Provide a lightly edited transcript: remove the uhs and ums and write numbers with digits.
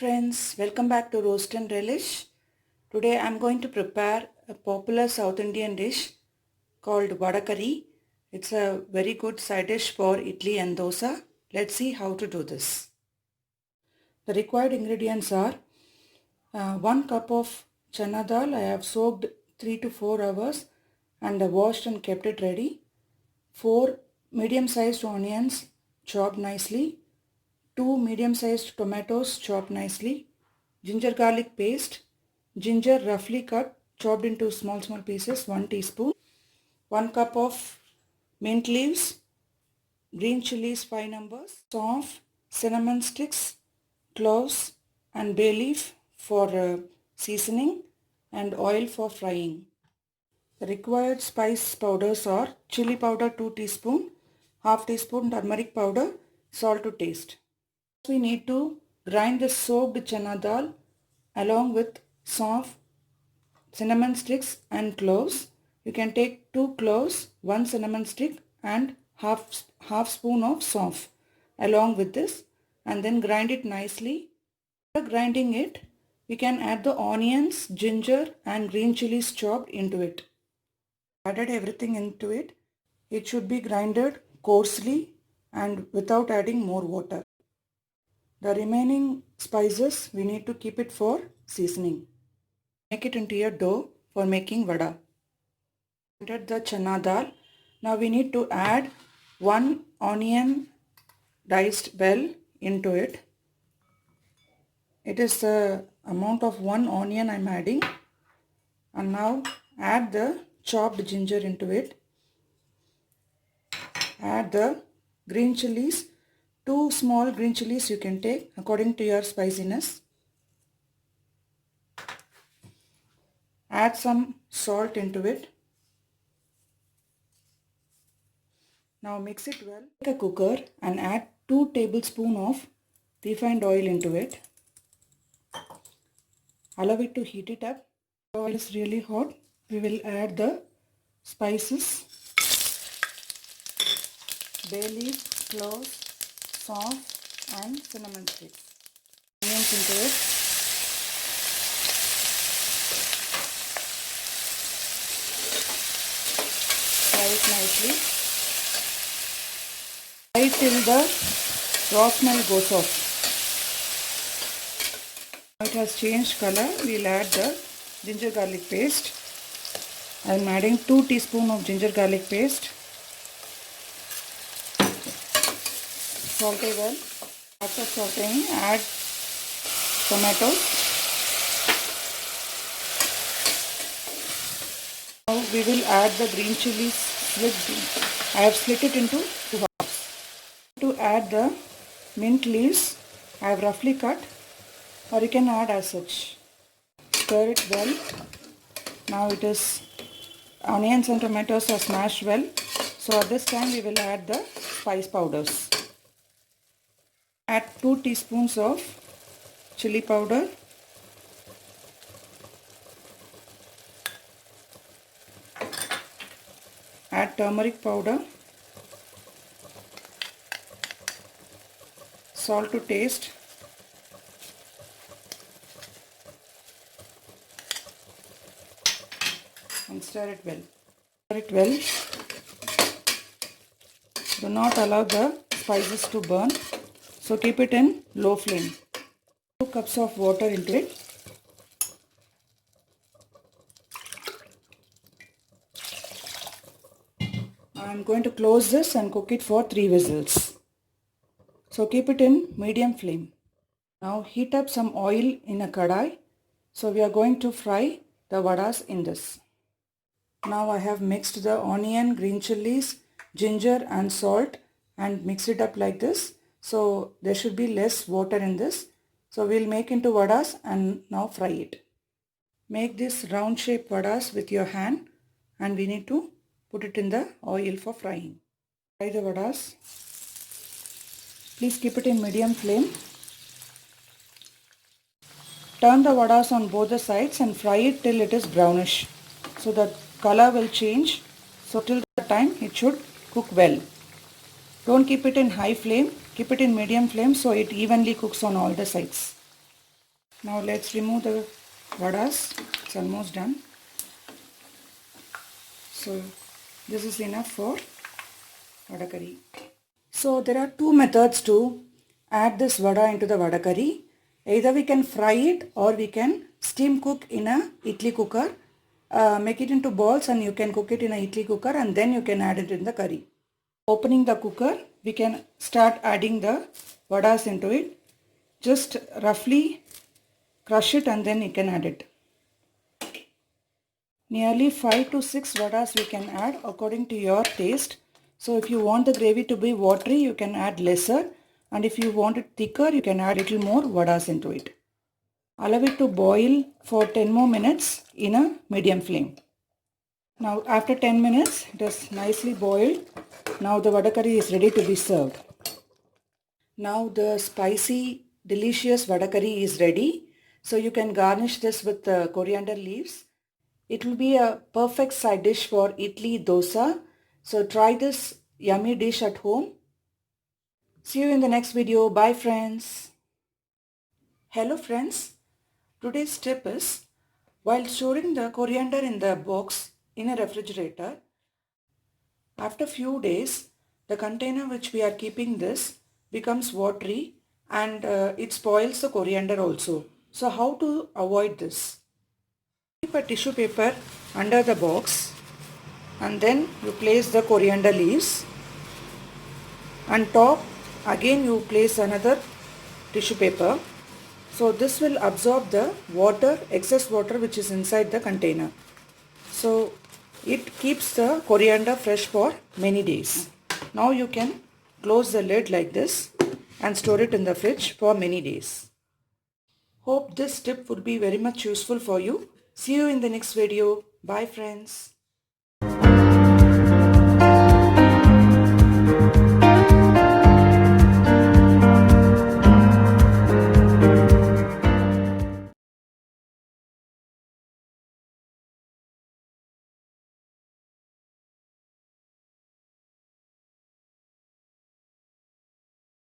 Friends, welcome back to Roast and Relish. Today I am going to prepare a popular South Indian dish called vada curry. It's a very good side dish for idli and dosa. Let's see how to do this. The required ingredients are 1 cup of chana dal. I have soaked 3 to 4 hours and washed and kept it ready. 4 medium-sized onions chopped nicely. 2 medium-sized tomatoes chopped nicely, ginger garlic paste, ginger roughly cut chopped into small pieces 1 teaspoon, 1 cup of mint leaves, green chilies 5 numbers, saunf, cinnamon sticks, cloves and bay leaf for seasoning and oil for frying. The required spice powders are chili powder 2 teaspoon, half teaspoon turmeric powder, salt to taste. We need to grind the soaked chana dal along with saunf, cinnamon sticks and cloves. You can take 2 cloves, 1 cinnamon stick and half spoon of saunf along with this, and then grind it nicely. After grinding it, we can add the onions, ginger and green chilies chopped into it. Added everything into it. It should be grinded coarsely and without adding more water. The remaining spices we need to keep it for seasoning. Make it into a dough for making vada. Added the chana dal. Now we need to add 1 onion diced well into it. It is the amount of 1 onion I am adding. And now add the chopped ginger into it. Add the green chilies. 2 small green chilies you can take according to your spiciness. Add some salt into it. Now mix it well. Take a cooker and add 2 tablespoons of refined oil into it. Allow it to heat it up. The oil is really hot. We will add the spices, bay leaf, cloves, saunf and cinnamon sticks. Onions into it. Fry it nicely. Fry till the raw smell goes off. Now it has changed color. We will add the ginger garlic paste. I am adding 2 teaspoons of ginger garlic paste. Saute well. After sauteing, add tomatoes. Now we will add the green chilies. I have split it into 2 halves. To add the mint leaves, I have roughly cut, or you can add as such. Stir it well. Now it is onions and tomatoes are smashed well. So at this time we will add the spice powders. Add 2 teaspoons of chili powder. Add turmeric powder. Salt to taste. And stir it well. Stir it well. Do not allow the spices to burn. So keep it in low flame. 2 cups of water into it. I am going to close this and cook it for 3 whistles. So keep it in medium flame. Now heat up some oil in a kadai. So we are going to fry the vadas in this. Now I have mixed the onion, green chilies, ginger and salt and mix it up like this. So there should be less water in this. So we'll make into vadas and now fry it. Make this round shape vadas with your hand and we need to put it in the oil for frying. Fry the vadas. Please keep it in medium flame. Turn the vadas on both the sides and fry it till it is brownish. So the color will change. So till the time it should cook well. Don't keep it in high flame. Keep it in medium flame so it evenly cooks on all the sides. Now let's remove the vadas. It's almost done. So this is enough for vada curry. So there are two methods to add this vada into the vada curry. Either we can fry it or we can steam cook in a idli cooker. Make it into balls and you can cook it in a idli cooker and then you can add it in the curry. Opening the cooker, we can start adding the vadas into it. Just roughly crush it and then you can add it. Nearly 5 to 6 vadas we can add according to your taste. So if you want the gravy to be watery, you can add lesser, and if you want it thicker, you can add little more vadas into it. Allow it to boil for 10 more minutes in a medium flame. Now after 10 minutes, it is nicely boiled. Now the vada curry is ready to be served. Now the spicy, delicious vada curry is ready. So you can garnish this with coriander leaves. It will be a perfect side dish for idli dosa. So try this yummy dish at home. See you in the next video. Bye friends. Hello friends. Today's tip is, while storing the coriander in the box in a refrigerator, after few days, the container which we are keeping this becomes watery and it spoils the coriander also. So how to avoid this? Keep a tissue paper under the box and then you place the coriander leaves. On top again you place another tissue paper. So this will absorb the water, excess water which is inside the container. So it keeps the coriander fresh for many days. Now you can close the lid like this and store it in the fridge for many days. Hope this tip would be very much useful for you. See you in the next video. Bye friends.